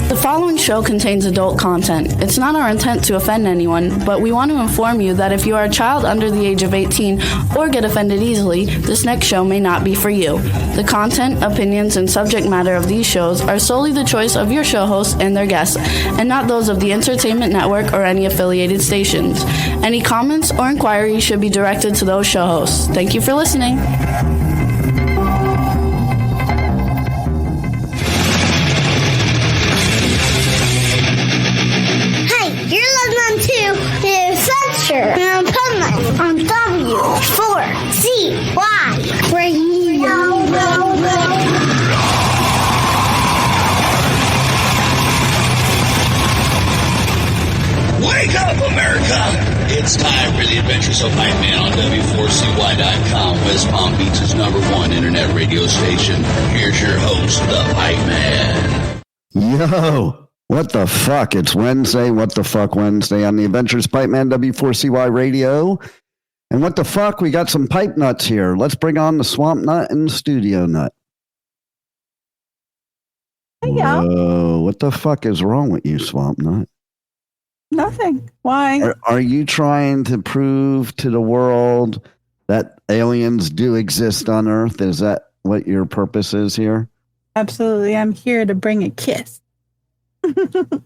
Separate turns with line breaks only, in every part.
The following show contains adult content. It's not our intent to offend anyone, but we want to inform you that if you are a child under the age of 18 or get offended easily, this next show may not be for you. The content, opinions, and subject matter of these shows are solely the choice of your show hosts and their guests, and not those of the Entertainment Network or any affiliated stations. Any comments or inquiries should be directed to those show hosts. Thank you for listening.
From Pipeman on W4CY Radio.
Wake up, America! It's time for the Adventures of Pipeman on W4CY.com, West Palm Beach's #1 internet radio station. Here's your host, the Pipeman.
Yo! What the fuck? It's Wednesday. What the fuck Wednesday on the Adventures Pipeman W4CY Radio. And what the fuck? We got some pipe nuts here. Let's bring on the swamp nut and the studio nut.
There you go.
Whoa, what the fuck is wrong with you, swamp nut?
Nothing. Why?
Are you trying to prove to the world that aliens do exist on Earth? Is that what your purpose is here?
Absolutely. I'm here to bring a kiss.
What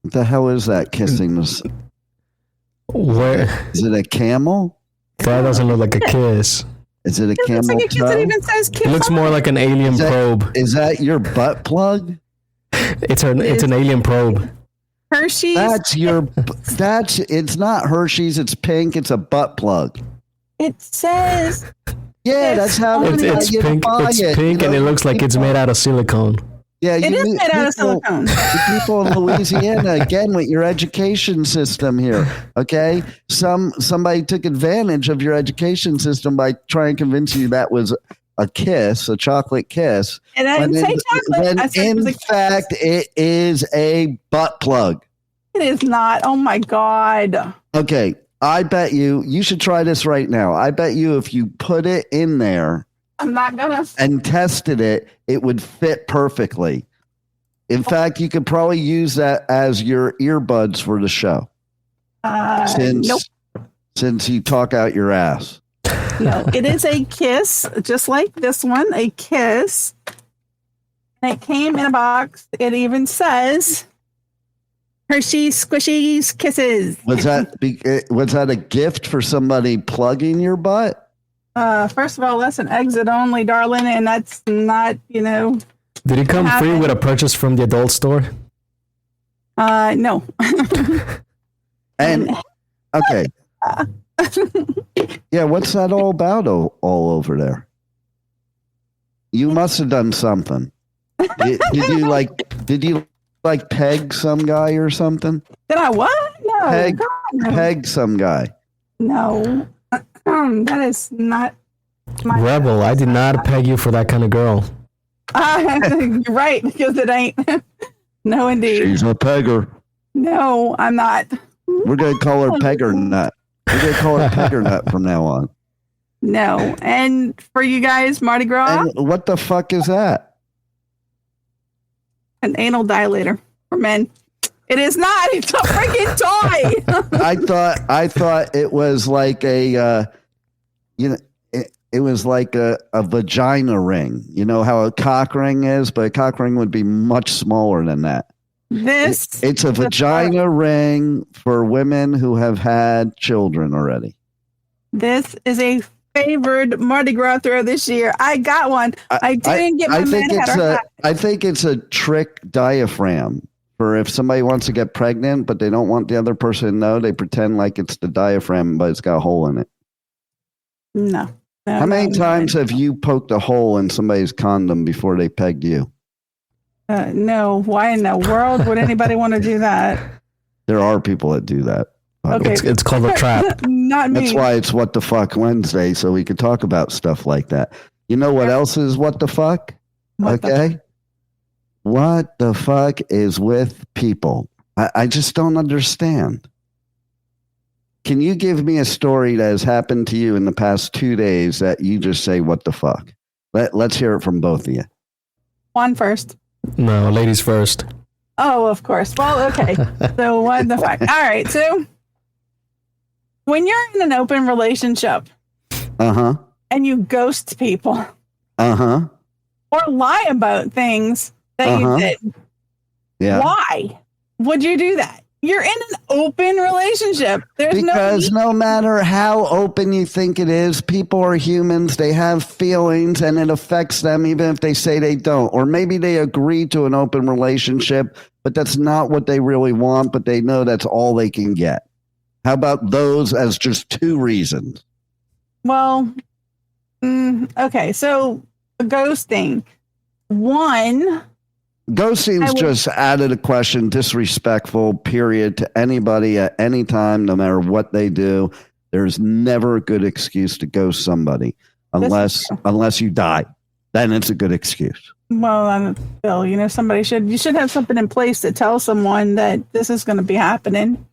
the hell is that kissing?
Where
is it? A camel?
That doesn't look like a kiss.
Is it a camel?
Looks like a kiss. It even says kiss.
It looks more like an alien probe.
Is that your butt plug?
It's an alien probe.
Hershey's.
It's not Hershey's. It's pink. It's a butt plug.
It says.
Yeah, that's how
it's pink. It's pink, and it looks like it's made out of silicone.
Yeah,
it is made out of silicone.
The people in Louisiana, again, with your education system here, okay? Somebody took advantage of your education system by trying to convince you that was a kiss, a chocolate kiss.
And I didn't say chocolate. I said
in fact, it is a butt plug.
It is not. Oh, my God.
Okay, I bet you should try this right now. I bet you if you put it in there,
I'm not gonna.
And tested it, it would fit perfectly. In fact, you could probably use that as your earbuds for the show. Since you talk out your ass.
No, it is a kiss, just like this one, a kiss. And it came in a box. It even says Hershey's Squishies Kisses.
Was that a gift for somebody plugging your butt?
First of all, that's an exit only, darling, and that's not,
Did it come free with a purchase from the adult store?
No.
And okay. Yeah, what's that all about all over there? You must have done something. Did you peg some guy or something?
Did I what? No.
Peg some guy.
No. That is not my
Rebel. I did not peg you for that kind of girl.
You're right, because it ain't. No, indeed.
She's a pegger.
No, I'm not.
We're going to call her Pegger Nut. We're going to call her Pegger Nut from now on.
No. And for you guys, Mardi Gras?
And what the fuck is that?
An anal dilator for men. It is not. It's a freaking toy.
I thought it was like it was like a vagina ring. You know how a cock ring is, but a cock ring would be much smaller than that. It's a vagina ring for women who have had children already.
This is a favored Mardi Gras throw this year. I got one. I didn't get my
I think it's a trick diaphragm. For if somebody wants to get pregnant, but they don't want the other person to know, they pretend like it's the diaphragm, but it's got a hole in it.
No.
How many times have you poked a hole in somebody's condom before they pegged you?
No. Why in the world would anybody want to do that?
There are people that do that.
Okay.
It's called a trap.
Not me.
That's why it's What the Fuck Wednesday, so we could talk about stuff like that. You know what else is what the fuck? What the fuck is with people? I just don't understand. Can you give me a story that has happened to you in the past 2 days that you just say, what the fuck? Let's hear it from both of you.
Juan first.
No, ladies first.
Oh, of course. Well, okay. So what the fuck? All right. So when you're in an open relationship, and you ghost people, or lie about things that you did, why would you do that? You're in an open relationship.
Because no matter how open you think it is, people are humans. They have feelings and it affects them even if they say they don't. Or maybe they agree to an open relationship, but that's not what they really want, but they know that's all they can get. How about those as just two reasons?
Well, okay. So ghosting. One...
Ghosting's just added a question, disrespectful, period, to anybody at any time, no matter what they do. There's never a good excuse to ghost somebody unless you die. Then it's a good excuse.
Well, Bill, you should have something in place to tell someone that this is going to be happening.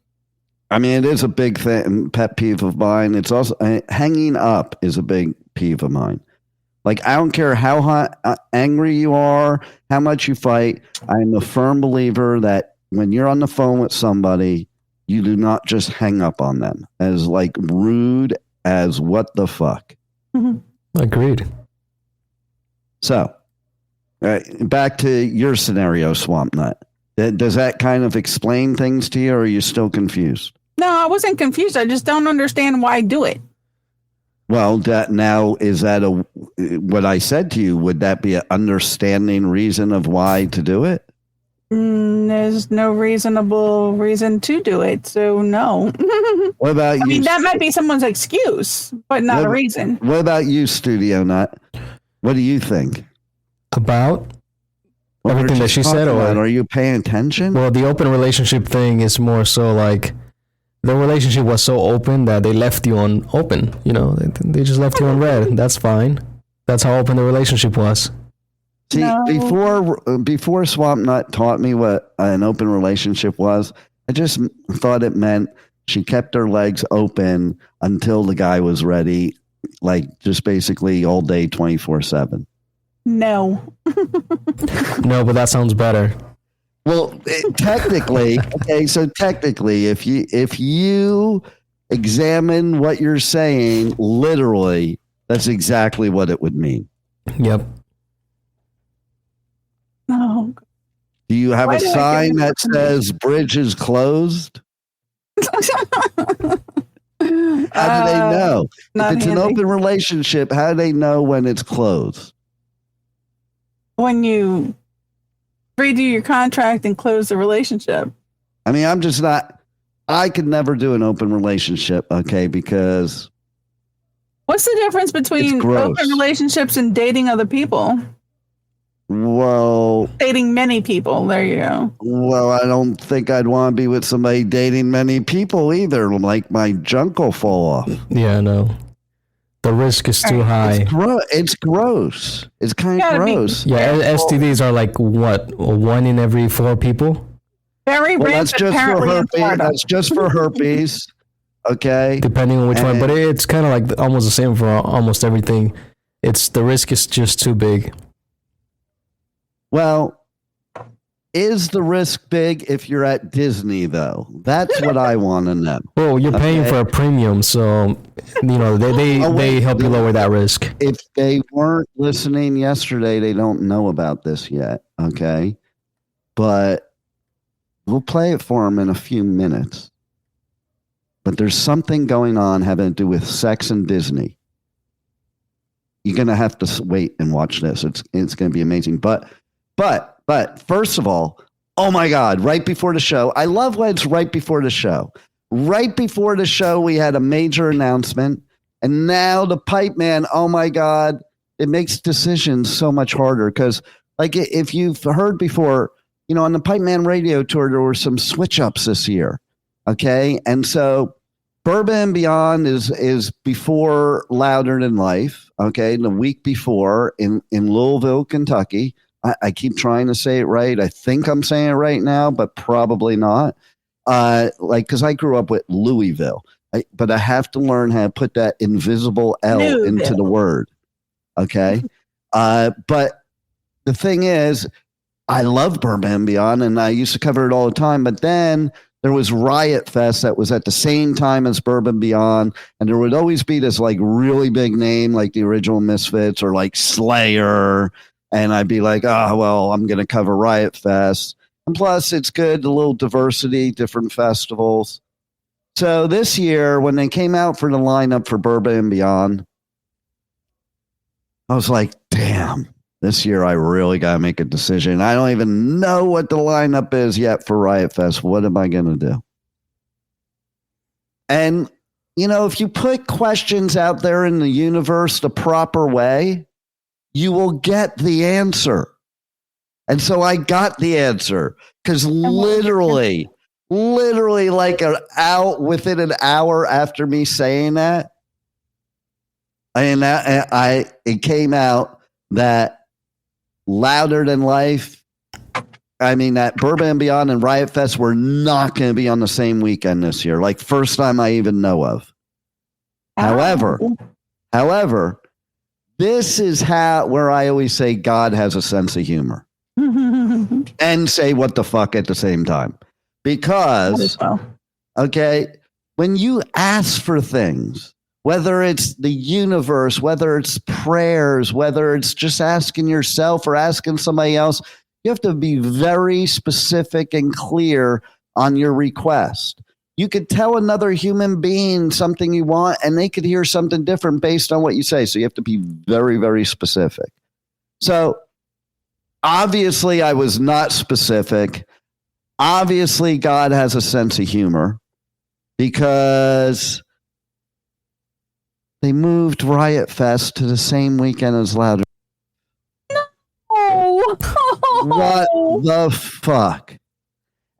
I mean, it is a big pet peeve of mine. It's also hanging up is a big peeve of mine. Like, I don't care how angry you are, how much you fight. I'm a firm believer that when you're on the phone with somebody, you do not just hang up on them. As rude as what the fuck.
Agreed.
So, back to your scenario, Swamp Nut. Does that kind of explain things to you, or are you still confused?
No, I wasn't confused. I just don't understand why do it.
Well, is that what I said to you? Would that be an understanding reason of why to do it?
There's no reasonable reason to do it, so no.
What about you?
I mean, that might be someone's excuse, but not a reason.
What about you, Studio Nut? What do you think?
About everything that she said? Or
are you paying attention?
Well, the open relationship thing is more so like the relationship was so open that they left you on open. They just left you on red. That's fine. That's how open the relationship was.
See, before Swamp Nut taught me what an open relationship was, I just thought it meant she kept her legs open until the guy was ready, just basically all day, 24/7.
No.
No, but that sounds better.
Well, technically, if you examine what you're saying literally, that's exactly what it would mean.
Yep.
No.
Do you have a sign that says bridge is closed? How do they know? If it's an open relationship, how do they know when it's closed?
When you redo your contract and close the relationship.
I mean, I could never do an open relationship, okay, because...
What's the difference between open relationships and dating other people?
Well...
Dating many people, there you go.
Well, I don't think I'd want to be with somebody dating many people either, like my junk will fall off.
Yeah, no. The risk is too high.
It's gross. It's kind of gross.
STDs are like what? 1 in every 4 people?
Very rare.
That's just for herpes. That's just for herpes. Okay.
Depending on which one, but it's kind of like almost the same for almost everything. The risk is just too big.
Well, is the risk big if you're at Disney, though? That's what I want to know.
Well, you're paying for a premium, so they help you lower that risk.
If they weren't listening yesterday, they don't know about this yet, okay? But we'll play it for them in a few minutes. But there's something going on having to do with sex and Disney. You're going to have to wait and watch this. It's going to be amazing. But first of all, oh my God, right before the show, I love when it's right before the show. Right before the show, we had a major announcement. And now the Pipeman, oh my God, it makes decisions so much harder. Because if you've heard before, on the Pipeman radio tour, there were some switch ups this year. Okay. And so Bourbon and Beyond is before Louder Than Life. Okay. The week before in Louisville, Kentucky. I keep trying to say it right. I think I'm saying it right now, but probably not. Because I grew up with Louisville, but I have to learn how to put that invisible L into the word. Okay. But the thing is, I love Bourbon and Beyond, and I used to cover it all the time. But then there was Riot Fest that was at the same time as Bourbon Beyond, and there would always be this like really big name, like the original Misfits or like Slayer, and I'd be like, oh well, I'm going to cover Riot Fest, and plus it's good, a little diversity, different festivals. So this year, when they came out for the lineup for Bourbon and Beyond, I was like, damn. This year, I really got to make a decision. I don't even know what the lineup is yet for Riot Fest. What am I going to do? And, you know, if you put questions out there in the universe the proper way, you will get the answer. And so I got the answer because literally like within an hour after me saying that, it came out that Louder Than Life, that Bourbon and Beyond and Riot Fest were not going to be on the same weekend this year. Like first time I even know of. However, this is where I always say God has a sense of humor and say what the fuck at the same time. Because, okay, when you ask for things, whether it's the universe, whether it's prayers, whether it's just asking yourself or asking somebody else, you have to be very specific and clear on your request. You could tell another human being something you want, and they could hear something different based on what you say. So you have to be very, very specific. So obviously, I was not specific. Obviously, God has a sense of humor because they moved Riot Fest to the same weekend as Louder.
No.
What the fuck?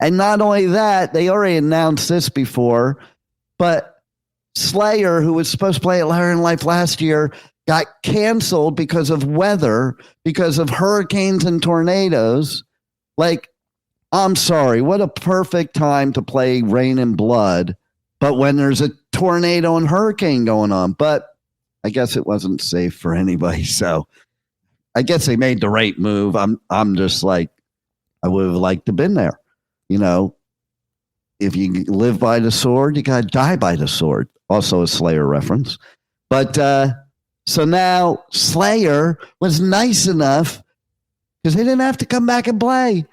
And not only that, they already announced this before, but Slayer, who was supposed to play at Louder Than Life last year, got canceled because of weather, because of hurricanes and tornadoes. Like, I'm sorry, what a perfect time to play Rain and Blood, but when there's a tornado and hurricane going on. But I guess it wasn't safe for anybody, so I guess they made the right move. I'm just like, I would have liked to have been there. You know, if you live by the sword, you gotta die by the sword. Also a Slayer reference. But so now Slayer was nice enough because they didn't have to come back and play.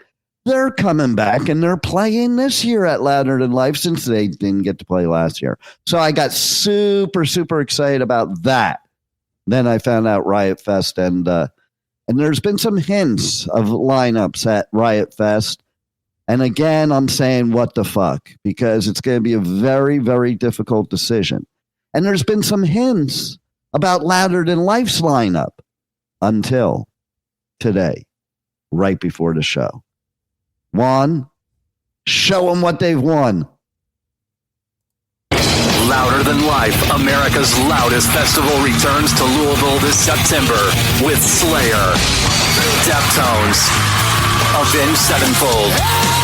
They're coming back and they're playing this year at Louder Than Life since they didn't get to play last year. So I got super, super excited about that. Then I found out Riot Fest and there's been some hints of lineups at Riot Fest. And again, I'm saying what the fuck, because it's going to be a very, very difficult decision. And there's been some hints about Louder Than Life's lineup until today, right before the show. Juan, show them what they've won.
Louder Than Life, America's loudest festival, returns to Louisville this September with Slayer, Deftones, Avenged Sevenfold,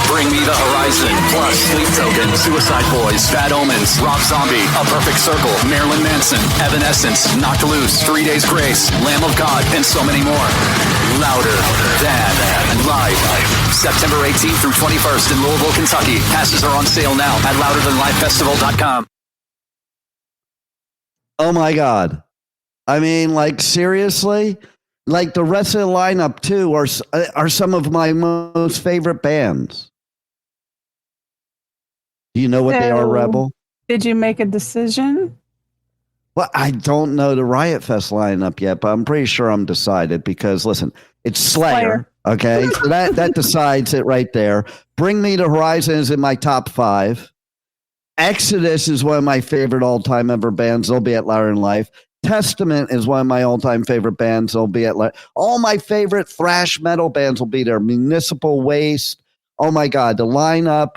Bring Me the Horizon, plus Sleep Token, Suicide Boys, Bad Omens, Rob Zombie, A Perfect Circle, Marilyn Manson, Evanescence, Knocked Loose, 3 Days Grace, Lamb of God, and so many more. Louder Than Life. September 18th through 21st in Louisville, Kentucky. Passes are on sale now at louderthanlifefestival.com.
Oh my God. I mean, like, seriously? Like, the rest of the lineup, too, are some of my most favorite bands. Do you know what they are, Rebel?
Did you make a decision?
Well, I don't know the Riot Fest lineup yet, but I'm pretty sure I'm decided because, listen, it's Slayer. Okay, so that decides it right there. Bring Me the Horizon is in my top 5. Exodus is one of my favorite all-time ever bands. They'll be at Louder Than Life. Testament is one of my all-time favorite bands. They'll be at all my favorite thrash metal bands will be there. Municipal Waste. Oh my God, the lineup.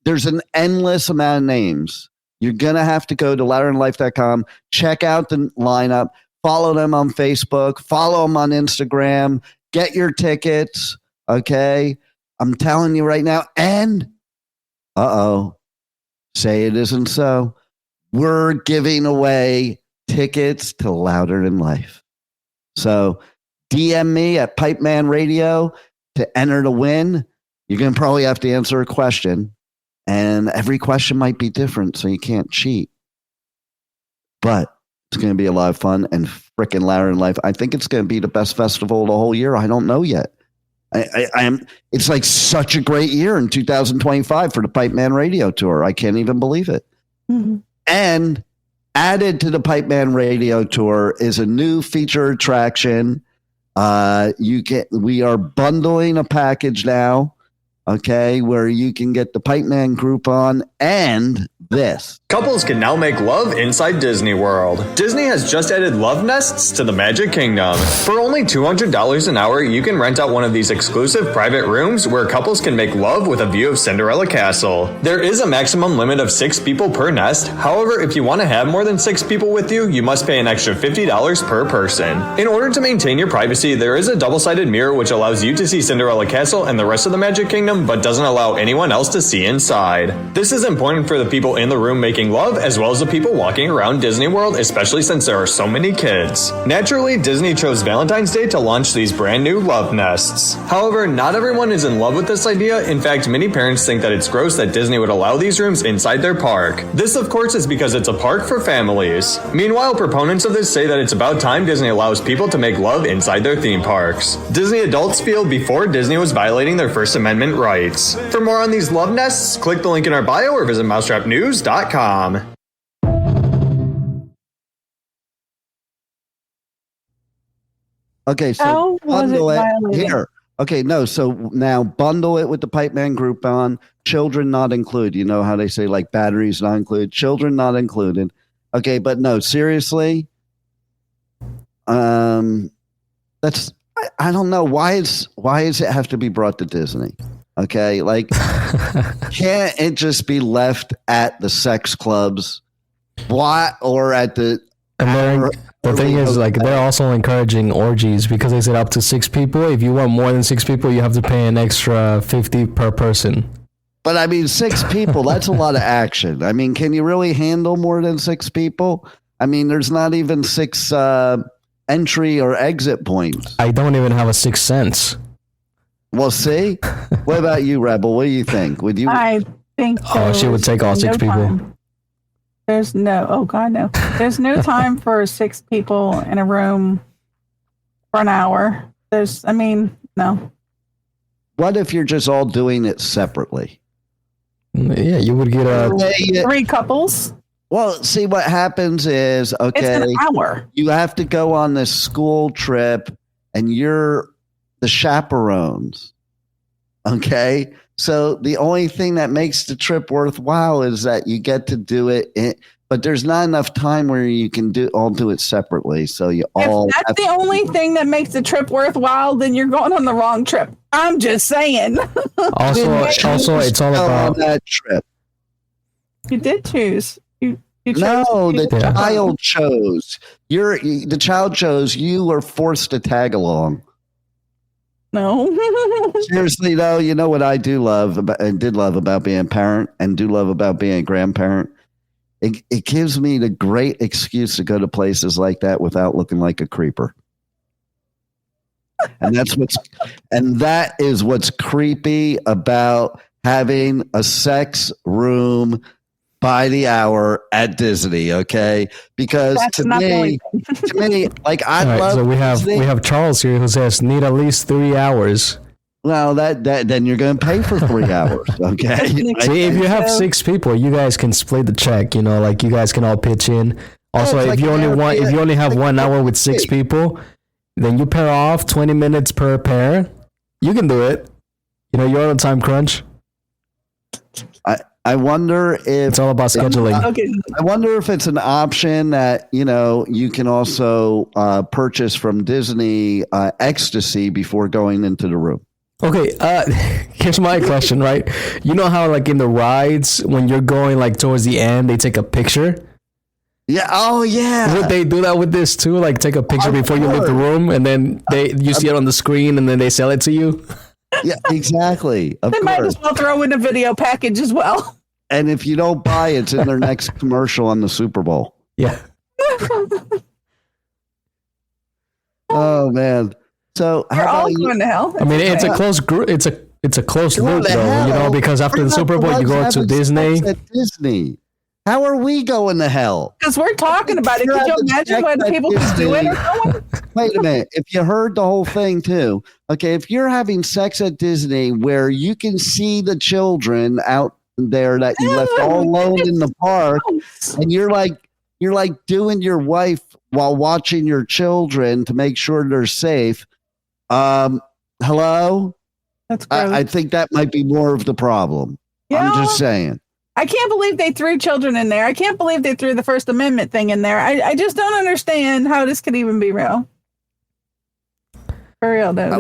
There's an endless amount of names. You're gonna have to go to louderthanlife.com, check out the lineup, follow them on Facebook, follow them on Instagram, get your tickets. Okay, I'm telling you right now. And say it isn't so. We're giving away tickets to Louder Than Life. So DM me at Pipeman Radio. to enter to win, you're going to probably have to answer a question. And every question might be different, so you can't cheat. But it's going to be a lot of fun and freaking louder in life. I think it's going to be the best festival of the whole year. I don't know yet. It's like such a great year in 2025 for the Pipeman Radio Tour. I can't even believe it. Mm-hmm. And added to the Pipeman Radio Tour is a new feature attraction. We are bundling a package now, okay, where you can get the Pipeman Groupon and this.
Couples can now make love inside Disney World. Disney has just added love nests to the Magic Kingdom. For only $200 an hour, you can rent out one of these exclusive private rooms where couples can make love with a view of Cinderella Castle. There is a maximum limit of 6 people per nest. However, if you want to have more than 6 people with you, you must pay an extra $50 per person. In order to maintain your privacy, there is a double-sided mirror which allows you to see Cinderella Castle and the rest of the Magic Kingdom, but doesn't allow anyone else to see inside. This is important for the people in the room making love, as well as the people walking around Disney World, especially since there are so many kids. Naturally, Disney chose Valentine's Day to launch these brand new love nests. However, not everyone is in love with this idea. In fact, many parents think that it's gross that Disney would allow these rooms inside their park. This, of course, is because it's a park for families. Meanwhile, proponents of this say that it's about time Disney allows people to make love inside their theme parks. Disney adults feel before Disney was violating their First Amendment rights. For more on these love nests, click the link in our bio or visit mousetrapnews.com.
Okay, so bundle it here. Okay, no, so now bundle it with the Pipeman Groupon. Children not included. You know how they say like batteries not included, children not included. Okay, but no, seriously. That's I don't know why does it have to be brought to Disney? Okay, like can't it just be left at the sex clubs? Why or at the
the thing is, like, they're also encouraging orgies because they said up to 6 people. If you want more than 6 people, you have to pay an extra $50 per person.
But I mean, 6 people, that's a lot of action. I mean, can you really handle more than 6 people? I mean, there's not even 6 entry or exit points.
I don't even have a 6th sense.
Well, see? What about you, Rebel? What do you think? Would you?
I think
she would take all 6 people.
There's no time for 6 people in a room for an hour. No.
What if you're just all doing it separately?
Yeah, you would get
3 couples.
Well, see, what happens is, okay,
it's an hour.
You have to go on this school trip and you're the chaperones. Okay. So the only thing that makes the trip worthwhile is that you get to do it, but there's not enough time where you can do it separately. So you all.
If that's the only thing that makes the trip worthwhile, then you're going on the wrong trip. I'm just saying.
Also, it's all about
that trip.
You did choose. You
no, the child chose. The child chose. You were forced to tag along.
No.
Seriously, though, you know what I do love about being a parent and do love about being a grandparent? It gives me the great excuse to go to places like that without looking like a creeper. And that is what's creepy about having a sex room by the hour at Disney, okay? Because to me, like I love.
So we have Charles here who says need at least 3 hours.
Well, that then you're going to pay for 3 hours, okay?
See, if you have 6 people, you guys can split the check. You know, like you guys can all pitch in. Also, if you only have 1 hour with 6 people, then you pair off 20 minutes per pair. You can do it. You know, you're on a time crunch.
I wonder if
it's all about scheduling.
I wonder if it's an option that, you know, you can also purchase from Disney ecstasy before going into the room.
Okay, here's my question, right? You know how, like, in the rides, when you're going, like, towards the end, they take a picture?
Yeah. Oh, yeah.
Would they do that with this, too? Like, take a picture before you leave the room, and then you see it on the screen, and then they sell it to you?
Yeah, exactly.
They might as well throw in a video package as well.
And if you don't buy it, it's in their next commercial on the Super Bowl.
Yeah.
Oh, man. So
You're all going to hell.
I mean, it's a close group. It's a close loop, though. Because after the Super Bowl, you go to Disney.
At Disney. How are we going to hell?
Because we're talking about it. Could you imagine when people could do it or someone?
Wait a minute. If you heard the whole thing too, okay, if you're having sex at Disney where you can see the children out there that you left all alone in the park, and you're like doing your wife while watching your children to make sure they're safe. Hello?
That's gross.
I think that might be more of the problem. Yeah. I'm just saying.
I can't believe they threw children in there. I can't believe they threw the First Amendment thing in there. I just don't understand how this could even be real. For real, though.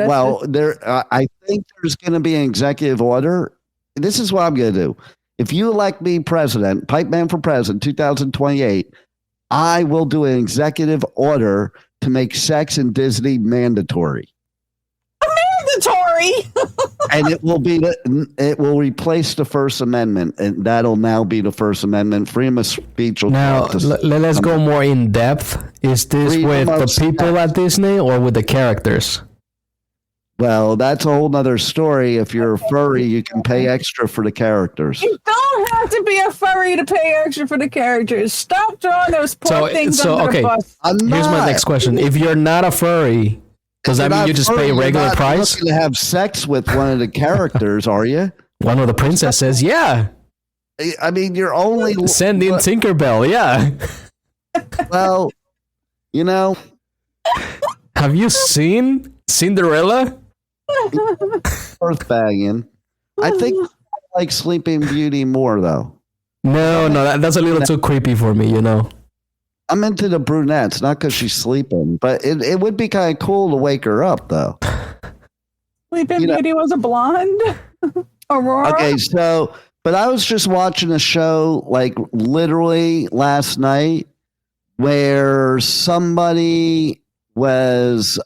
I think there's going to be an executive order. This is what I'm going to do. If you elect me president, Pipeman for president, 2028, I will do an executive order to make sex in Disney mandatory.
Mandatory.
And it will replace the First Amendment, and that'll now be the First Amendment. Freedom of speech.
Now, let's go more in depth. Is this with the people at Disney or with the characters?
Well, that's a whole nother story. If you're a furry, you can pay extra for the characters.
You don't have to be a furry to pay extra for the characters. Stop throwing those poor things under the bus.
Here's my next question. If you're not a furry, does that mean you just pay regular price?
You're not looking to have sex with one of the characters, are you?
One of the princesses, yeah.
I mean, you're only...
Send in Tinkerbell, yeah.
Well,
Have you seen Cinderella?
Earth banging. I think I like Sleeping Beauty more, though.
No, that's a little too creepy for me,
I'm into the brunettes, not because she's sleeping, but it would be kind of cool to wake her up, though.
Sleeping Beauty was a blonde? Aurora?
Okay, but I was just watching a show, like, literally last night, where somebody was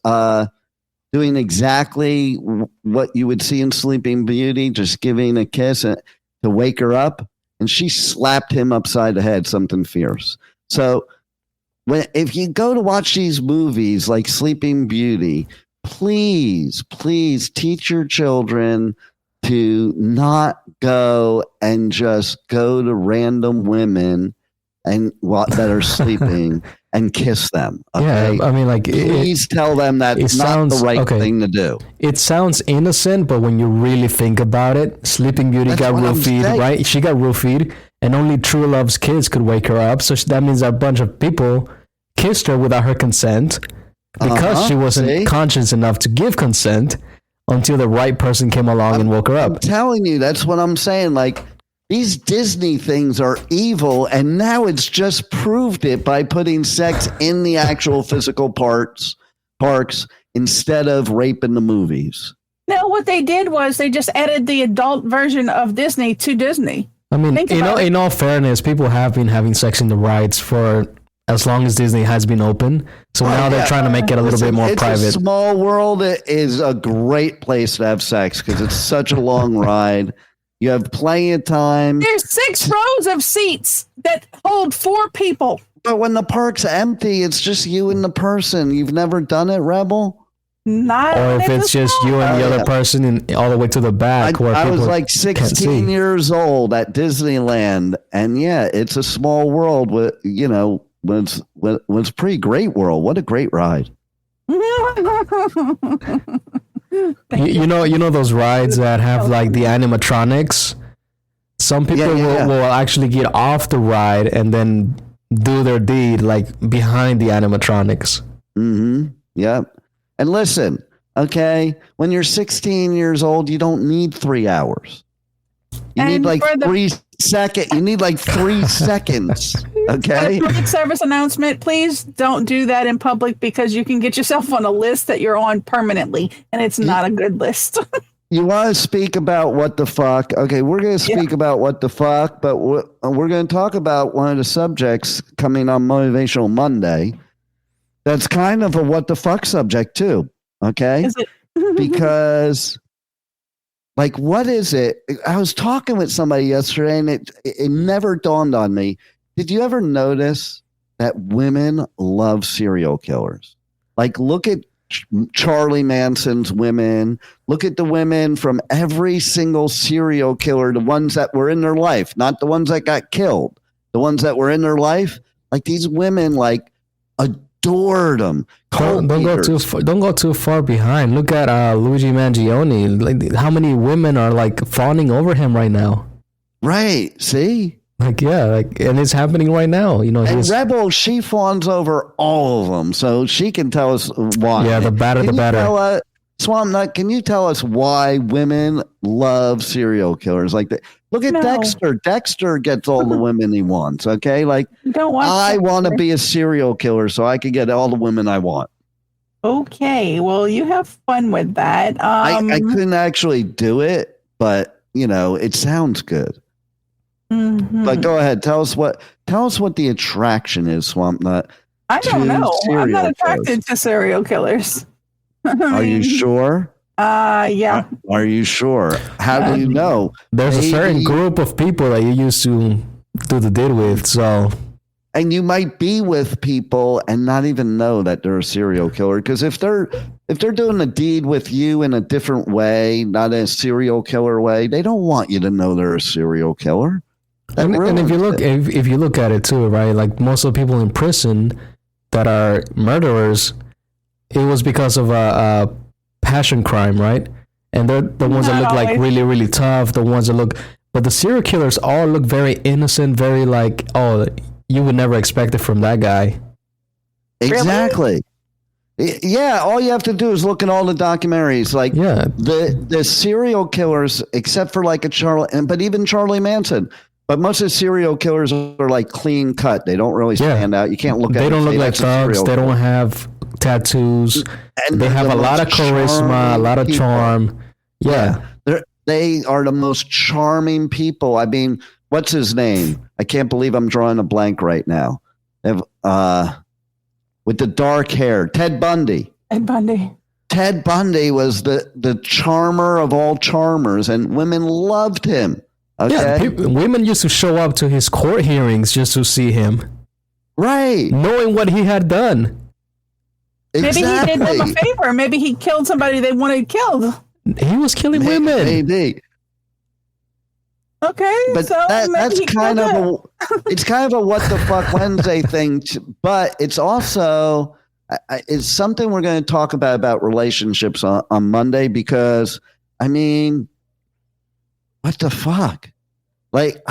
doing exactly what you would see in Sleeping Beauty, just giving a kiss to wake her up, and she slapped him upside the head, something fierce. So if you go to watch these movies like Sleeping Beauty, please teach your children to not go and just go to random women and that are sleeping and kiss them. Okay?
Yeah, I mean,
please tell them that's not the right thing to do.
It sounds innocent, but when you really think about it, Sleeping Beauty got roofied, right? She got roofied, and only true love's kids could wake her up. So that means a bunch of people kissed her without her consent because she wasn't conscious enough to give consent until the right person came along and woke her up.
I'm telling you, that's what I'm saying. Like, these Disney things are evil, and now it's just proved it by putting sex in the actual physical parks instead of rape in the movies.
No, what they did was they just added the adult version of Disney to Disney.
I mean, in all fairness, people have been having sex in the rides for as long as Disney has been open. So now they're trying to make it a little bit more private.
A Small World is a great place to have sex because it's such a long ride. You have plenty of time.
There's 6 rows of seats that hold 4 people.
But when the park's empty, it's just you and the person. You've never done it, Rebel?
Not.
Or if it's just you and the other person all the way to the back.
I was like 16 years old at Disneyland. And it's a small world with, was a pretty great world. What a great ride.
You know those rides that have like the animatronics? Some people will actually get off the ride and then do their deed like behind the animatronics.
Mm-hmm. Yep. And listen, okay, when you're 16 years old, you don't need 3 hours. You need like 3 seconds. You need like 3 seconds. Okay.
Public service announcement: please don't do that in public because you can get yourself on a list that you're on permanently, and it's not a good list.
You want to speak about what the fuck? Okay, we're going to speak about what the fuck, but we're going to talk about one of the subjects coming on Motivational Monday. That's kind of a what the fuck subject too. Okay,
is it?
Because. Like, what is it? I was talking with somebody yesterday, and it never dawned on me. Did you ever notice that women love serial killers? Like, look at Charlie Manson's women. Look at the women from every single serial killer, the ones that were in their life, not the ones that got killed, the ones that were in their life. Like these women, like adored them.
Don't go too far behind. Look at Luigi Mangione. Like how many women are like fawning over him right now?
Right. See?
Like, yeah, like, and it's happening right now. You know,
and Rebel, she fawns over all of them, so she can tell us why.
Yeah, the better, the better.
Swamp Nut, can you tell us why women love serial killers like that? Look at Dexter. Dexter gets all the women he wants. Okay, like I want to be a serial killer, so I can get all the women I want.
Okay, well, you have fun with that.
I couldn't actually do it, but you know, it sounds good.
Mm-hmm.
But go ahead, tell us what the attraction is, Swamp Nut.
I don't know. I'm not attracted to serial killers.
Are you sure?
Yeah.
Are you sure? How do you know?
There's a certain group of people that you used to do the deed with, so.
And you might be with people and not even know that they're a serial killer, because if they're doing a deed with you in a different way, not a serial killer way, they don't want you to know they're a serial killer.
And if you look at it too, right? Like most of the people in prison that are murderers, it was because of a passion crime, right? And they're the ones that look like really, really tough. The ones that look, but the serial killers all look very innocent, very like, oh, you would never expect it from that guy.
Exactly. Really? Yeah, all you have to do is look at all the documentaries. Like the serial killers, except for like but even Charlie Manson. But most of the serial killers are like clean cut. They don't really stand out. You can't look at them.
They don't look like thugs. They don't have tattoos. And they have a lot of charisma, a lot of charm. Yeah.
They are the most charming people. I mean, what's his name? I can't believe I'm drawing a blank right now. With the dark hair, Ted Bundy. Ted Bundy was the charmer of all charmers, and women loved him. Okay.
Yeah, women used to show up to his court hearings just to see him.
Right.
Knowing what he had done.
Exactly. Maybe he did them a favor. Maybe he killed somebody they wanted killed.
He was killing women.
Maybe.
Okay.
But
so
that's kind of it's kind of a what the fuck Wednesday thing. But it's also, it's something we're going to talk about relationships on Monday, because, I mean, what the fuck? Like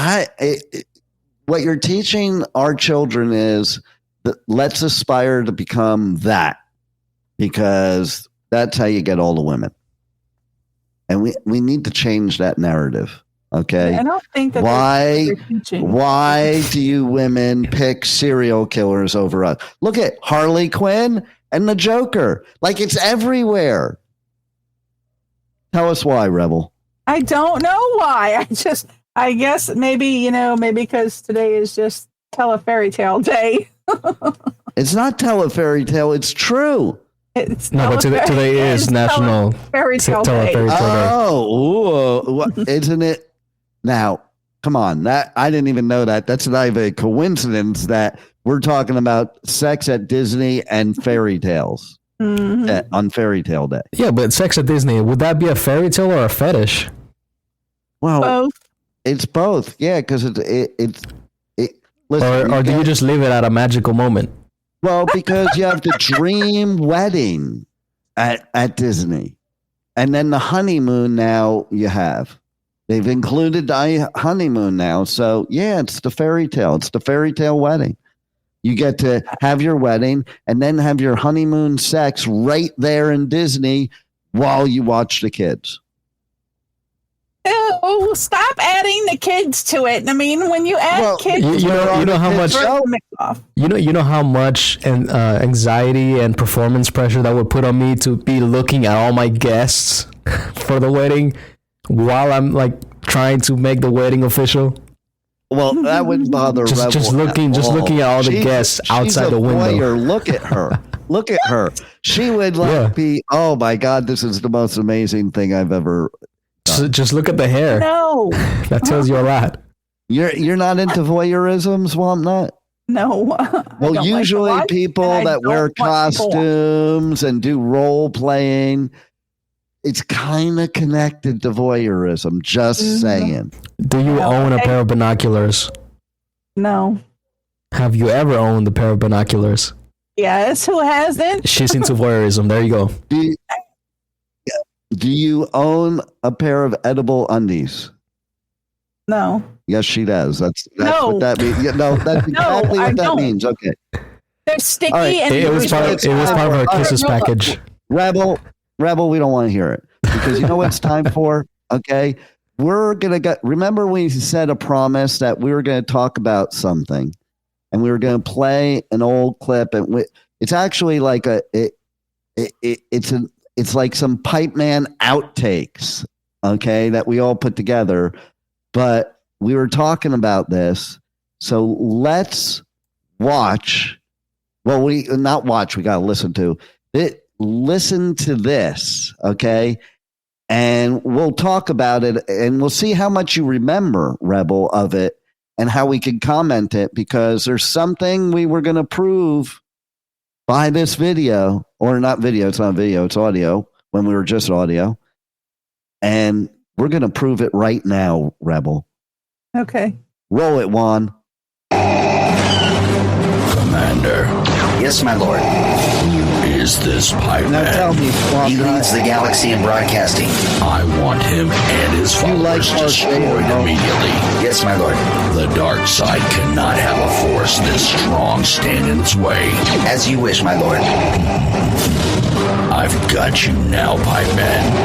what you're teaching our children is that let's aspire to become that, because that's how you get all the women. And we need to change that narrative. Okay.
I don't think that
why do you women pick serial killers over us? Look at Harley Quinn and the Joker. Like, it's everywhere. Tell us why, Rebel.
I don't know why. I guess maybe because today is just tell a fairy tale day.
It's not tell a fairy tale. It's true.
But today is National
Fairy Tale Day.
Oh, isn't it? Now, come on. That I didn't even know that. That's not even a coincidence that we're talking about sex at Disney and fairy tales on Fairy Tale Day.
Yeah, but sex at Disney, would that be a fairy tale or a fetish?
Well,
both.
It's both. Yeah, because it's.
Listen, or do you just leave it at a magical moment?
Well, because you have the dream wedding at Disney, and then the honeymoon. Now you have. They've included the honeymoon now. So, yeah, it's the fairy tale. It's the fairy tale wedding. You get to have your wedding and then have your honeymoon sex right there in Disney while you watch the kids.
Oh, stop adding the kids to it. I mean, when you add kids,
you know how much you know how much anxiety and performance pressure that would put on me to be looking at all my guests for the wedding while I'm like trying to make the wedding official.
Well, that wouldn't bother Rebel.
Just looking at all the guests outside the window.
Voyeur. Look at her. Look at her. She would be. Oh my God, this is the most amazing thing I've ever.
Just look at the hair.
No,
that tells you a lot.
You're not into voyeurism, Swamp Nut?
No.
Well, usually people that wear costumes and do role playing, it's kind of connected to voyeurism. Just saying.
Do you own a pair of binoculars?
No.
Have you ever owned a pair of binoculars?
Yes, who hasn't?
She's into voyeurism. There you go.
Do you own a pair of edible undies?
No.
Yes, she does. That's
no.
What that means. Yeah, no, that's exactly what that means. Okay.
They're sticky
and
it was part of her Kisses package.
Rebel, we don't want to hear it because you know what it's time for? Okay. We're going to remember we said a promise that we were going to talk about something and we were going to play an old clip and it's actually like it's like some Pipeman outtakes, okay, that we all put together. But we were talking about this. So let's watch. Well, we got to listen to it. Listen to this, okay? And we'll talk about it and we'll see how much you remember, Rebel, of it and how we can comment it because there's something we were going to prove by this video, or not video. It's not video. It's audio when we were just audio. And we're going to prove it right now, Rebel.
Okay.
Roll it, Juan.
Commander.
Yes, my lord.
Who is this Pipeman?
Now tell me, Juan.
He leads the galaxy in broadcasting.
I want him and his followers destroyed immediately.
Yes, my lord.
The dark side cannot have a force this strong stand in its way.
As you wish, my lord.
I've got you now, Pipeman.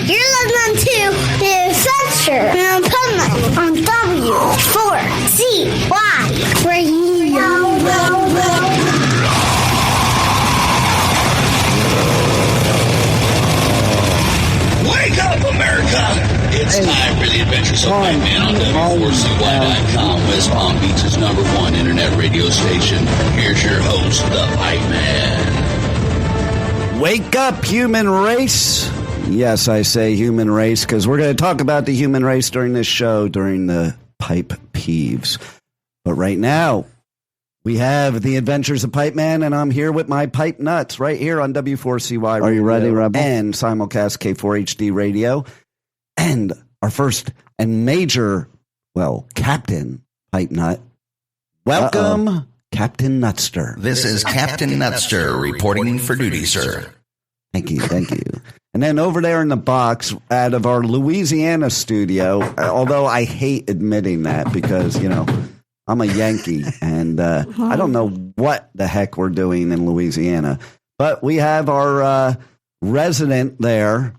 You're listening to The Adventures of Pipeman on W4CY Radio.
Wake up, America! It's time for the Adventures of Pipeman on W4CY.com, West Palm Beach's #1 internet radio station. Here's your host, the Pipeman.
Wake up, human race. Yes, I say human race because we're going to talk about the human race during this show, during the Pipe Peeves. But right now, we have the Adventures of Pipeman, and I'm here with my pipe nuts right here on W4CY. Are you ready, Rebel? And simulcast K4HD Radio. And our first and major, Captain Pipe Nut. Welcome, Captain Nutster.
This is Captain Nutster reporting for duty, sir.
Thank you. And then over there in the box out of our Louisiana studio, although I hate admitting that because, I'm a Yankee and I don't know what the heck we're doing in Louisiana. But we have our resident there,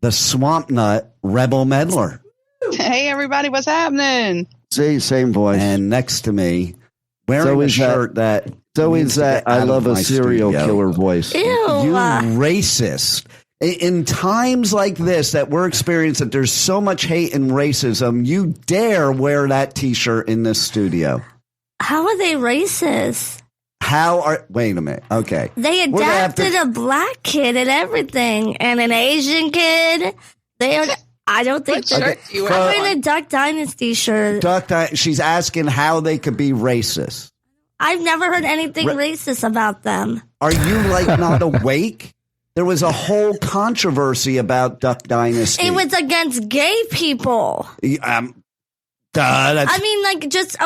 the Swamp Nut, Rebel Meddler.
Hey, everybody, what's happening?
See, same voice. And next to me, wearing a shirt that... So is that I love a serial killer voice.
Ew.
You racist. In times like this that we're experiencing, that there's so much hate and racism, you dare wear that T-shirt in this studio.
How are they racist?
Wait a minute. Okay.
They adapted a black kid and everything, and an Asian kid. I don't think they're wearing a Duck Dynasty shirt.
She's asking how they could be racist.
I've never heard anything racist about them.
Are you not awake? There was a whole controversy about Duck Dynasty.
It was against gay people.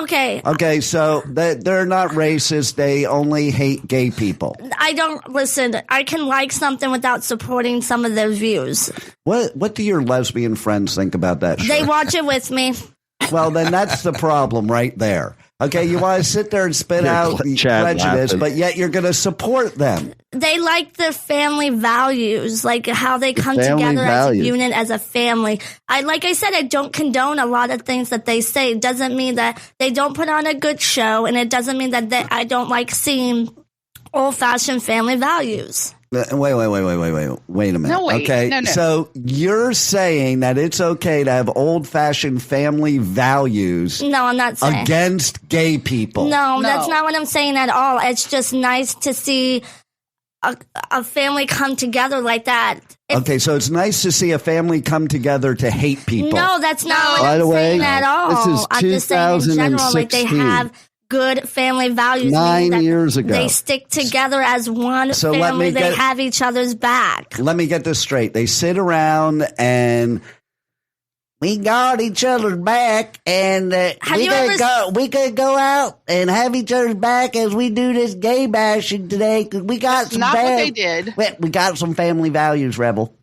Okay.
Okay, so they're not racist. They only hate gay people.
I can like something without supporting some of their views.
What do your lesbian friends think about that show?
They watch it with me.
Well, then that's the problem right there. Okay, you want to sit there and spit out prejudice, but yet you're going to support them.
They like the family values, like how they come together as a unit, as a family. Like I said, I don't condone a lot of things that they say. It doesn't mean that they don't put on a good show, and it doesn't mean that I don't like seeing old-fashioned family values.
Wait a minute.
No, wait.
Okay,
No.
So you're saying that it's okay to have old-fashioned family values?
No, I'm not saying
against gay people.
No, that's not what I'm saying at all. It's just nice to see a family come together like that.
Okay, so it's nice to see a family come together to hate people.
No, that's not what
By the
I'm
way,
saying at all.
this is
I'm just saying in general, like they
2016.
have good family values.
9 years ago.
They stick together as one family. They have each other's back.
Let me get this straight. They sit around and we got each other's back, and we could go out and have each other's back as we do this gay bashing today because we got some.
Not what they did.
We got some family values, Rebel.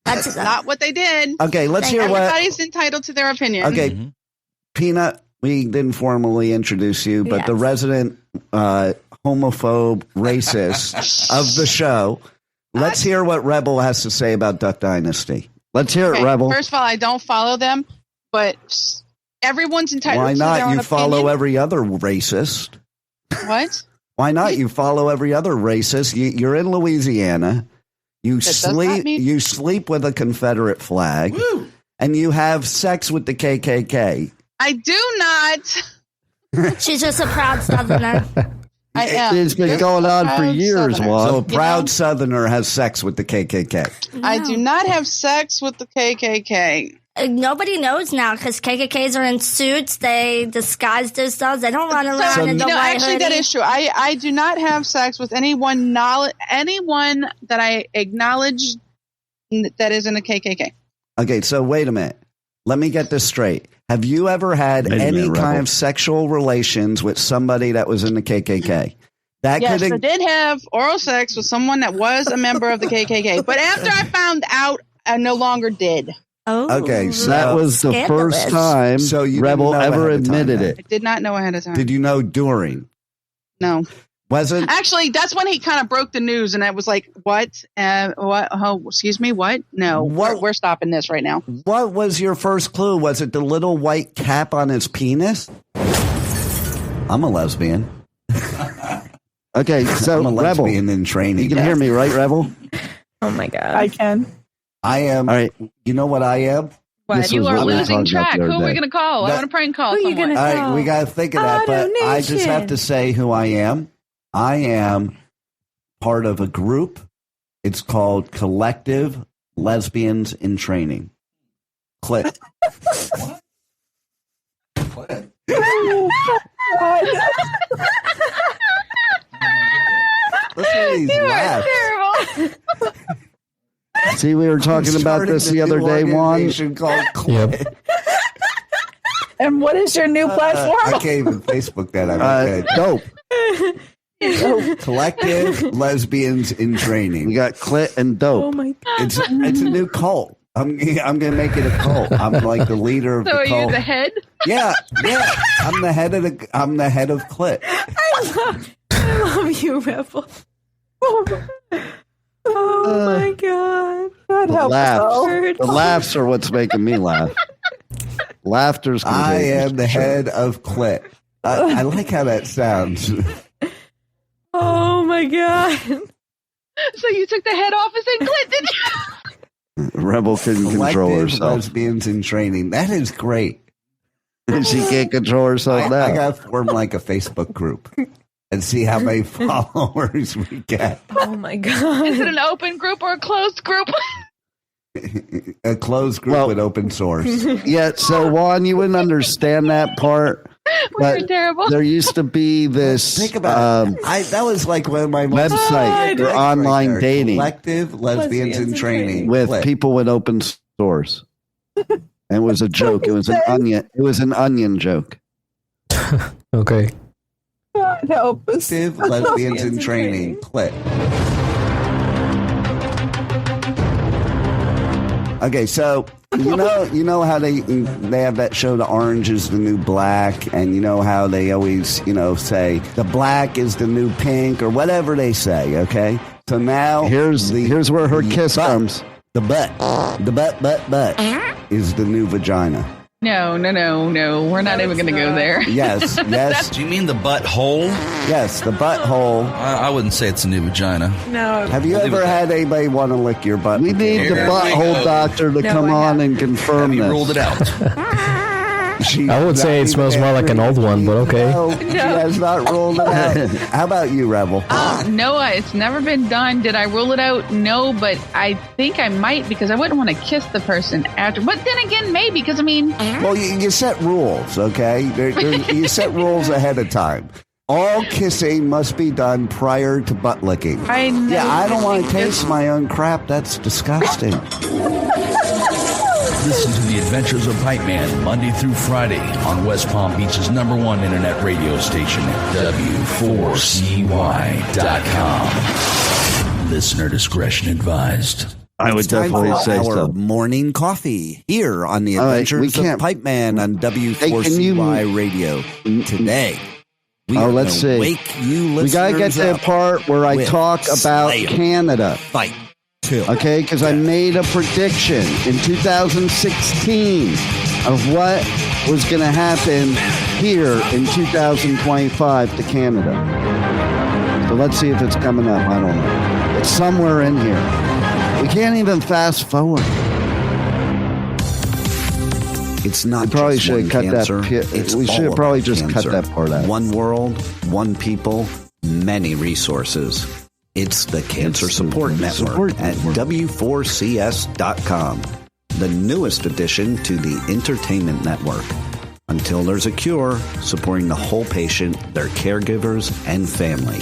That's not what they did.
Okay, let's hear
Everybody's entitled to their opinion.
Okay, Peanut. We didn't formally introduce you, but the resident homophobe racist of the show. Let's hear what Rebel has to say about Duck Dynasty. Let's hear it, Rebel.
First of all, I don't follow them, but everyone's entitled to their own opinion.
Why not? You follow every other racist.
What?
Why not? You follow every other racist. You're in Louisiana. You sleep with a Confederate flag. Woo. And you have sex with the KKK.
I do not.
She's just a proud Southerner.
I am.
It's been going on for years, Juan. So a proud
You
Southerner has sex with the KKK.
I do not have sex with the KKK.
Nobody knows now because KKKs are in suits. They disguise themselves. They don't run around in the white
actually,
hoodie.
that is true. I do not have sex with anyone that I acknowledge that is in the KKK.
Okay, so wait a minute. Let me get this straight. Have you ever had any kind of sexual relations with somebody that was in the KKK?
Yes, I did have oral sex with someone that was a member of the KKK. But after I found out, I no longer did.
Oh,
okay, so that was the first time Rebel ever admitted it.
I did not know ahead of time.
Did you know during?
No.
Wasn't?
Actually, that's when he kind of broke the news, and I was like, what? What? Oh, excuse me, what? No, we're stopping this right now.
What was your first clue? Was it the little white cap on his penis? I'm a lesbian. Okay, so
I'm a
Rebel
lesbian in training.
You can hear me, right, Rebel?
Oh my God. I can.
I am. All right. You know what I am?
What? You are losing track. Who are we going to call? I want to prank call someone.
All right, we got to think of that, but I just have to say who I am. I am part of a group. It's called Collective Lesbians in Training. Click.
What?
Listen to these laughs.
Terrible.
See, we were talking about this the other day, Juan.
Yep.
And what is your new platform?
I can't even Facebook that. Dope. Collective Lesbians in Training. We got Clit and Dope.
Oh my God.
It's a new cult. I'm gonna make it a cult. I'm like the leader of the cult.
So are you the head?
Yeah. I'm the head of Clit.
I love you, Rebel. Oh my God. God help us.
The laughs are what's making me laugh. Laughter's contagious. I am the head of Clit. I like how that sounds.
Oh my God.
So you took the head off and said Clit, did you?
Rebel couldn't control herself. Lesbians in Training. That is great. She can't control herself now. I got to form like a Facebook group and see how many followers we get.
Oh my God.
Is it an open group or a closed group?
A closed group with open source. Yeah, so Juan, you wouldn't understand that part.
We're terrible.
There used to be this. Think about that was like one of my website for online dating. Collective Lesbians in Training with people with open source. And it was a joke. It was an onion. It was an onion joke.
Okay.
God help us.
Collective Lesbians in Training. Click. Okay, so you know how they have that show, The Orange is the New Black, and you know how they always say the black is the new pink or whatever they say. Okay, so now here's where her kiss comes. The butt is the new vagina.
No. We're not even going to go there.
Yes.
Do you mean the butthole?
Yes, the butthole.
I wouldn't say it's a new vagina.
No.
Have you ever had anybody want to lick your butt? We need the butthole doctor to come on and confirm this.
Ruled it out.
I would say it smells more like an old one, but okay.
No, she has not ruled it out. How about you, Rebel?
No, it's never been done. Did I rule it out? No, but I think I might because I wouldn't want to kiss the person after. But then again, maybe because, I mean...
Well, you set rules, okay? You set rules ahead of time. All kissing must be done prior to butt licking.
I
don't want to taste my own crap. That's disgusting.
Listen to the Adventures of Pipeman Monday through Friday on West Palm Beach's #1 internet radio station, W4CY.com. Listener discretion advised.
I would definitely say
our
so.
Morning coffee here on the Adventures of Pipeman on W4CY radio today.
Let's see.
Wake you
we got to get to the part where I talk about Canada.
Fight.
Okay, because I made a prediction in 2016 of what was going to happen here in 2025 to Canada. So let's see if it's coming up. I don't know. It's somewhere in here. We can't even fast forward.
It's not
we probably
just
should
one
cut
cancer.
That. We should probably just cut that part out.
One world, one people, many resources. It's the Cancer Support Network at W4CS.com, the newest addition to the entertainment network. Until there's a cure, supporting the whole patient, their caregivers, and family.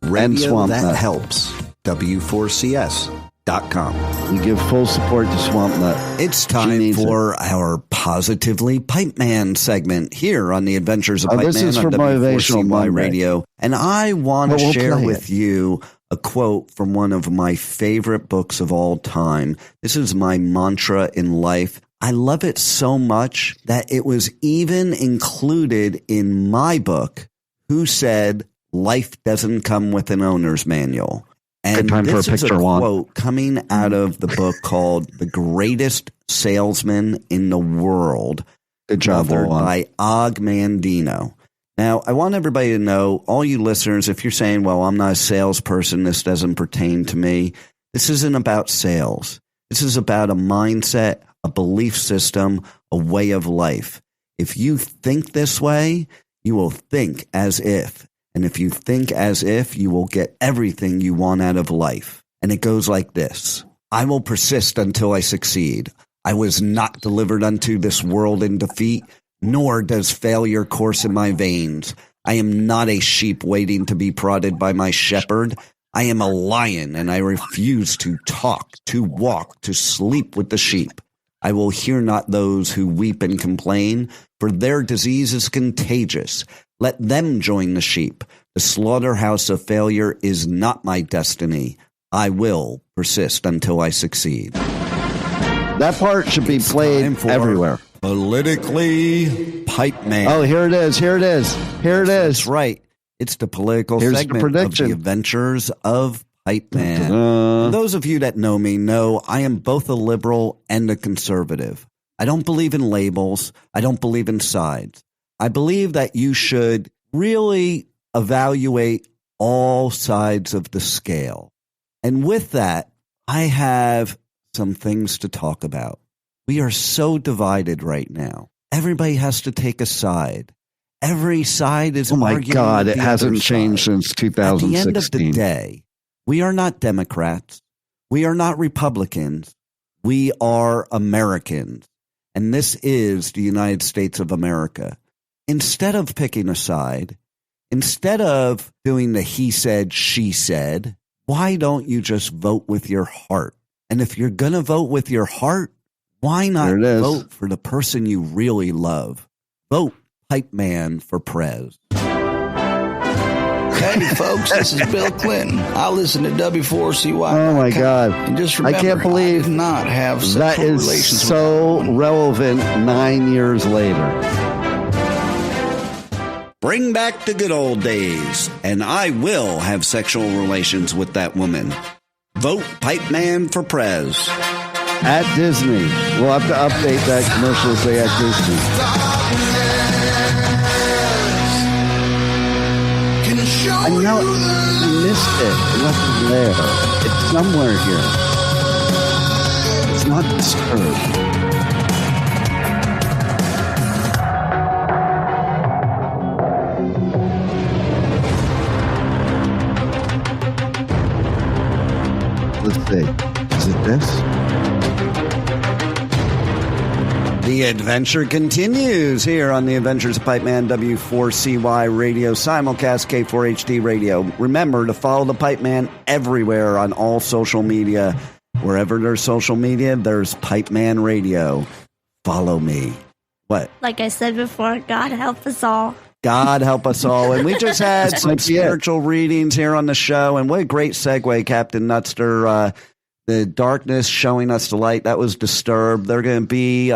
Radio that helps. W4CS.com.
We give full support to Swamp Nut.
It's time for our Positively Pipeman segment here on the Adventures of Pipeman
this is
on
for Motivational
WTF Radio. And I want to share with you a quote from one of my favorite books of all time. This is my mantra in life. I love it so much that it was even included in my book, Who Said Life Doesn't Come with an Owner's Manual. And this is a quote coming out of the book called The Greatest Salesman in the World, authored by Og Mandino. Now, I want everybody to know, all you listeners, if you're saying, well, I'm not a salesperson, this doesn't pertain to me, this isn't about sales. This is about a mindset, a belief system, a way of life. If you think this way, you will think as if. And if you think as if, you will get everything you want out of life. And it goes like this. I will persist until I succeed. I was not delivered unto this world in defeat, nor does failure course in my veins. I am not a sheep waiting to be prodded by my shepherd. I am a lion, and I refuse to talk, to walk, to sleep with the sheep. I will hear not those who weep and complain, for their disease is contagious. Let them join the sheep. The slaughterhouse of failure is not my destiny. I will persist until I succeed.
That part should be played everywhere.
Politically Pipeman.
Oh, here it is. Here it is. Here it is.
That's right. It's the political segment of the Adventures of Pipeman. Those of you that know me know I am both a liberal and a conservative. I don't believe in labels. I don't believe in sides. I believe that you should really evaluate all sides of the scale. And with that, I have some things to talk about. We are so divided right now. Everybody has to take a side. Every side is arguing. Oh my God,
it hasn't changed since 2016.
At the end of the day, we are not Democrats. We are not Republicans. We are Americans. And this is the United States of America. Instead of picking a side, instead of doing the he said, she said, why don't you just vote with your heart? And if you're going to vote with your heart, why not vote for the person you really love? Vote Pipeman for Prez.
Hey, folks, this is Bill Clinton. I listen to W4CY.
Oh, my God.
And just remember,
I can't believe
I did not have
that is so relevant 9 years later.
Bring back the good old days, and I will have sexual relations with that woman. Vote Pipeman for Prez.
At Disney. We'll have to update that commercial say at Disney. I know I missed it. It wasn't there. It's somewhere here. It's not disturbed. see. Is it this?
The adventure continues here on the Adventures of Pipeman W4CY Radio simulcast K4HD Radio. Remember to follow the Pipeman everywhere on all social media. Wherever there's social media, there's Pipeman Radio. Follow me. What?
Like I said before, God help us all.
God help us all. And we just had some spiritual readings here on the show. And what a great segue, Captain Nutster. The darkness showing us the light. That was Disturbed. They're going to be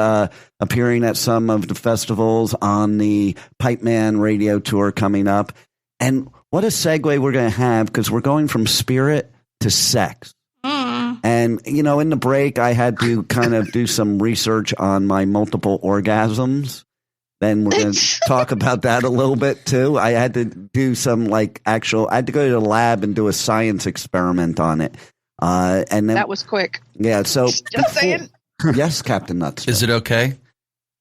appearing at some of the festivals on the Pipeman Radio Tour coming up. And what a segue we're going to have, because we're going from spirit to sex. And, you know, in the break, I had to kind of do some research on my multiple orgasms. Then we're going to talk about that a little bit, too. I had to do some, I had to go to the lab and do a science experiment on it. And then,
that was quick.
Yeah, so.
Just saying.
Yes, Captain Nuts.
Is it okay?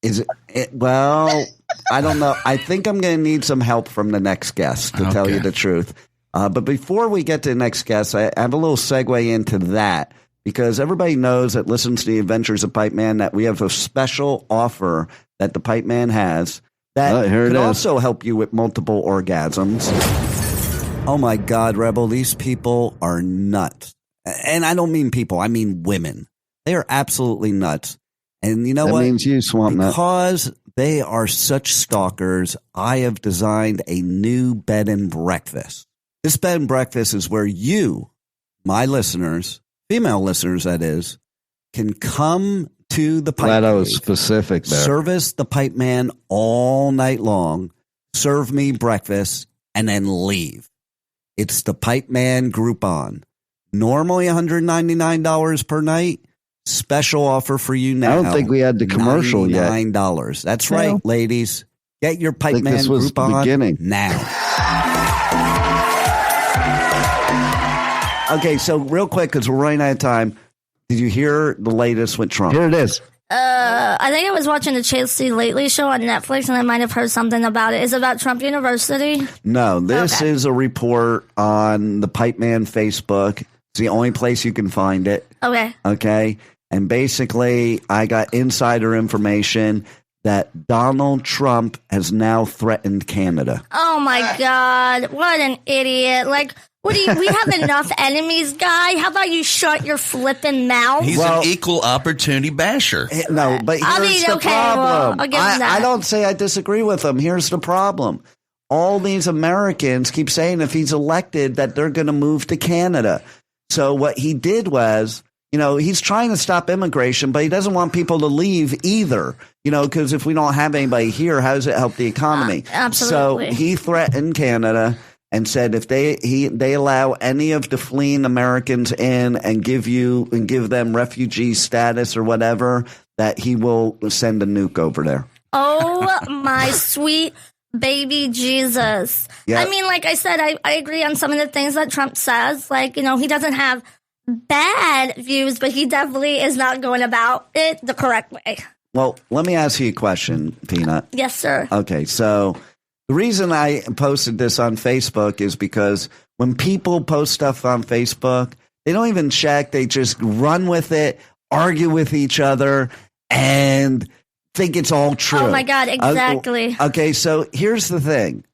Is it? Well, I don't know. I think I'm going to need some help from the next guest, to tell you the truth. But before we get to the next guest, I have a little segue into that, because everybody knows that listens to the Adventures of Pipeman that we have a special offer that the Pipeman has that could also help you with multiple orgasms. Oh my God, Rebel, these people are nuts. And I don't mean people, I mean women. They are absolutely nuts. And you know what?
That means you, Swamp Nut.
Because they are such stalkers, I have designed a new bed and breakfast. This bed and breakfast is where you, my listeners, female listeners that is, can come to the Pipe
Glad I was
Cave,
specific there.
service the Pipe Man all night long, serve me breakfast, and then leave. It's the Pipe Man Groupon. Normally $199 per night. Special offer for you now.
I don't think we had the commercial yet.
$99. That's right, ladies. Get your Pipe Man
this was
Groupon
the beginning.
now. Okay, so real quick, because we're running out of time. Did you hear the latest with Trump?
Here it is.
I think I was watching the Chelsea Lately show on Netflix, and I might have heard something about it. Is it about Trump University?
No, this is a report on the Pipeman Facebook. It's the only place you can find it.
Okay.
Okay. And basically, I got insider information that Donald Trump has now threatened Canada.
Oh, my God. What an idiot. What do we have enough enemies, guy? How about you shut your flipping mouth?
He's an equal opportunity basher.
No, but here's the problem.
I'll give him that.
I don't say I disagree with him. Here's the problem. All these Americans keep saying if he's elected that they're going to move to Canada. So what he did was, he's trying to stop immigration, but he doesn't want people to leave either. Because if we don't have anybody here, how does it help the economy?
Absolutely.
So he threatened Canada and said if they allow any of the fleeing Americans in and give them refugee status or whatever, that he will send a nuke over there.
Oh my sweet baby Jesus.
Yeah.
I mean, like I said, I agree on some of the things that Trump says. He doesn't have bad views, but he definitely is not going about it the correct way.
Well, let me ask you a question, Peanut.
Yes, sir.
Okay, so the reason I posted this on Facebook is because when people post stuff on Facebook, they don't even check. They just run with it, argue with each other, and think it's all true.
Oh, my God, exactly.
Okay, so here's the thing.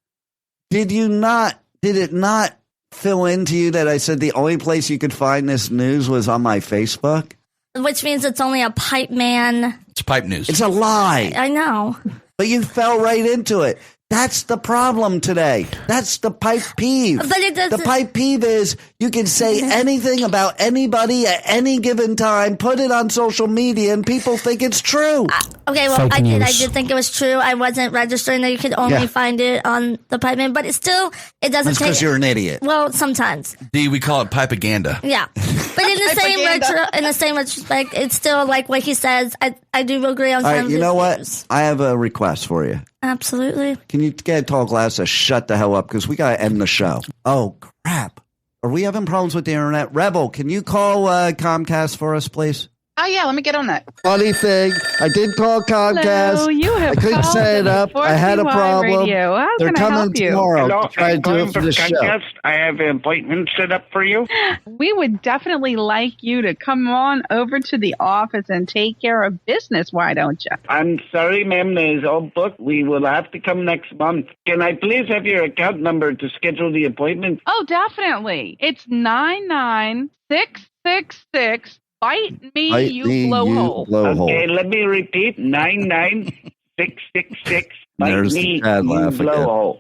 Did it not fill into you that I said the only place you could find this news was on my Facebook?
Which means it's only a pipe man.
It's pipe news.
It's a lie.
I know.
But you fell right into it. That's the problem today. That's the pipe peeve.
But it doesn't.
The pipe peeve is you can say anything about anybody at any given time, put it on social media, and people think it's true.
Okay, well, I did think it was true. I wasn't registering that you could only find it on the pipe man, but it doesn't
That's
take.
because you're an idiot.
Well, sometimes.
D, we call it pipaganda.
Yeah. But in the same retrospect, it's still like what he says. I do agree on some of
you know what? I have a request for you.
Absolutely.
Can you get a tall glass to shut the hell up? Because we got to end the show. Oh, crap. Are we having problems with the internet? Rebel, can you call Comcast for us, please?
Oh, yeah, let me get on that.
Funny thing, I did call Comcast.
Hello, you have
I couldn't
called
set it up. I had a
4CY
problem.
Radio. How
They're
can I
coming
help you?
tomorrow
Hello,
to try to do it for the show.
Comcast. I have an appointment set up for you.
We would definitely like you to come on over to the office and take care of business. Why don't you?
I'm sorry, ma'am. It's all booked. We will have to come next month. Can I please have your account number to schedule the appointment?
Oh, definitely. It's 99666. Bite me, you blowhole.
Okay, let me repeat. 99666. Bite
There's
me,
the bad
you
laugh again.
blowhole.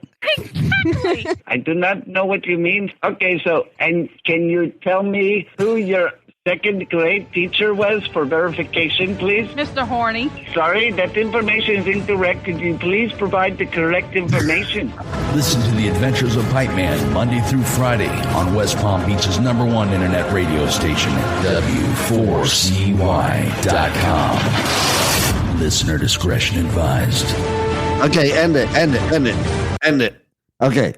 I do not know what you mean. Okay, so, and can you tell me who your second grade teacher was for verification, please?
Mr. Horny.
Sorry, that information is incorrect. Could you please provide the correct information?
Listen to the Adventures of Pipeman Monday through Friday on West Palm Beach's #1 internet radio station, W4CY.com. Listener discretion advised.
Okay, end it. Okay,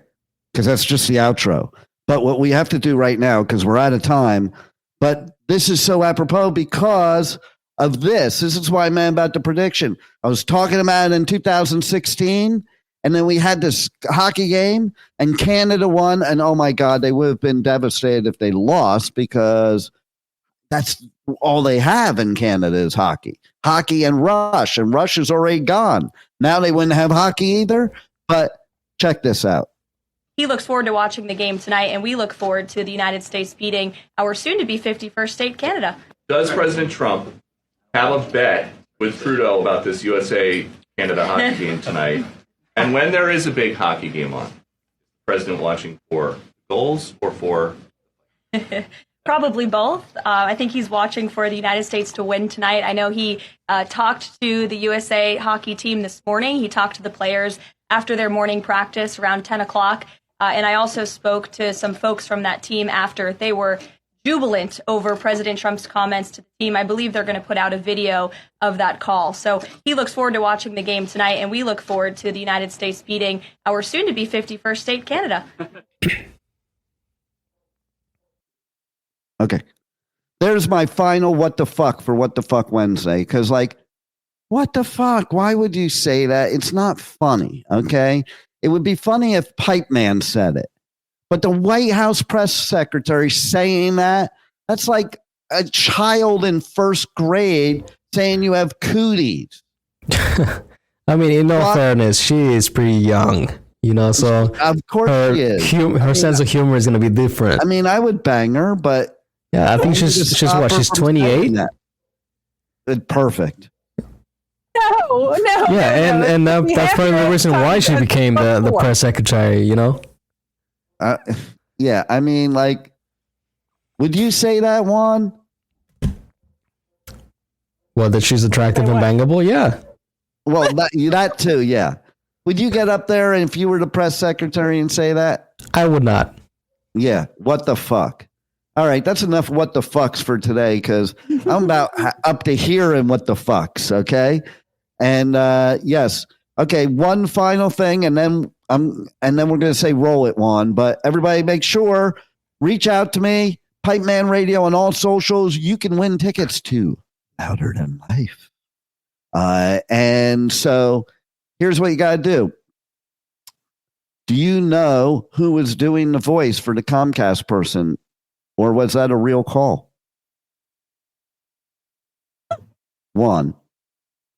because that's just the outro. But what we have to do right now, because we're out of time, but this is so apropos because of this. This is why I'm about the prediction. I was talking about it in 2016, and then we had this hockey game, and Canada won, and oh my God, they would have been devastated if they lost because that's all they have in Canada is hockey. Hockey and Rush is already gone. Now they wouldn't have hockey either, but check this out.
He looks forward to watching the game tonight, and we look forward to the United States beating our soon-to-be 51st state, Canada.
Does President Trump have a bet with Trudeau about this USA-Canada hockey game tonight? And when there is a big hockey game on, is the president watching for goals or for...
Probably both. I think he's watching for the United States to win tonight. I know he talked to the USA hockey team this morning. He talked to the players after their morning practice around 10 o'clock. And I also spoke to some folks from that team after. They were jubilant over President Trump's comments to the team. I believe they're going to put out a video of that call. So he looks forward to watching the game tonight, and we look forward to the United States beating our soon-to-be 51st state, Canada.
Okay. There's my final what the fuck for What the Fuck Wednesday. Because, like, what the fuck? Why would you say that? It's not funny, okay? It would be funny if Pipeman said it. But the White House press secretary saying that's like a child in first grade saying you have cooties.
I mean, in all fairness, she is pretty young, you know, so
of course she is.
Her sense of humor is going to be different.
I mean, I would bang her, but
yeah, I think she's what? She's 28.
Perfect.
No.
Yeah, and that's probably the reason why she became the press secretary, you know?
Yeah, I mean, like, would you say that, Juan?
Well, that she's attractive and bangable? Yeah.
Well, that too, yeah. Would you get up there and if you were the press secretary and say that?
I would not.
Yeah, what the fuck? All right, that's enough what the fucks for today because I'm about up to here in what the fucks, okay? And yes, okay, one final thing, and then we're going to say roll it, Juan. But everybody make sure, reach out to me, Pipeman Radio on all socials. You can win tickets to Louder Than Life. And so here's what you got to do. Do you know who was doing the voice for the Comcast person? Or was that a real call? Juan.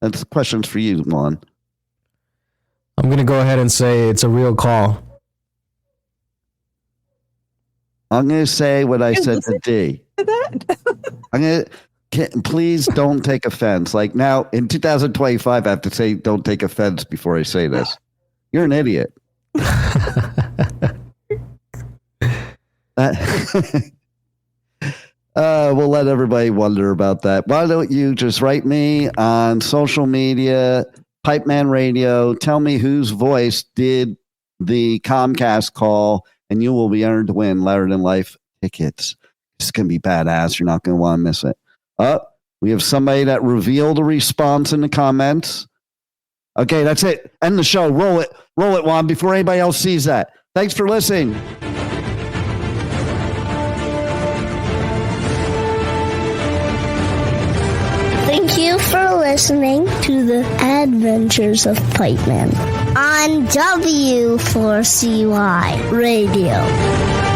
That's questions for you, Juan.
I'm going to go ahead and say it's a real call.
I'm going to say what I said to D. I'm going to, please don't take offense. Like now in 2025, I have to say, don't take offense before I say this. You're an idiot. We'll let everybody wonder about that. Why don't you just write me on social media, Pipeman Radio, tell me whose voice did the Comcast call, and you will be entered to win Louder Than Life tickets. It's going to be badass. You're not going to want to miss it. We have somebody that revealed a response in the comments. Okay, that's it. End the show. Roll it, Juan, before anybody else sees that. Thanks for listening.
You're listening to the Adventures of Pipeman on W4CY Radio.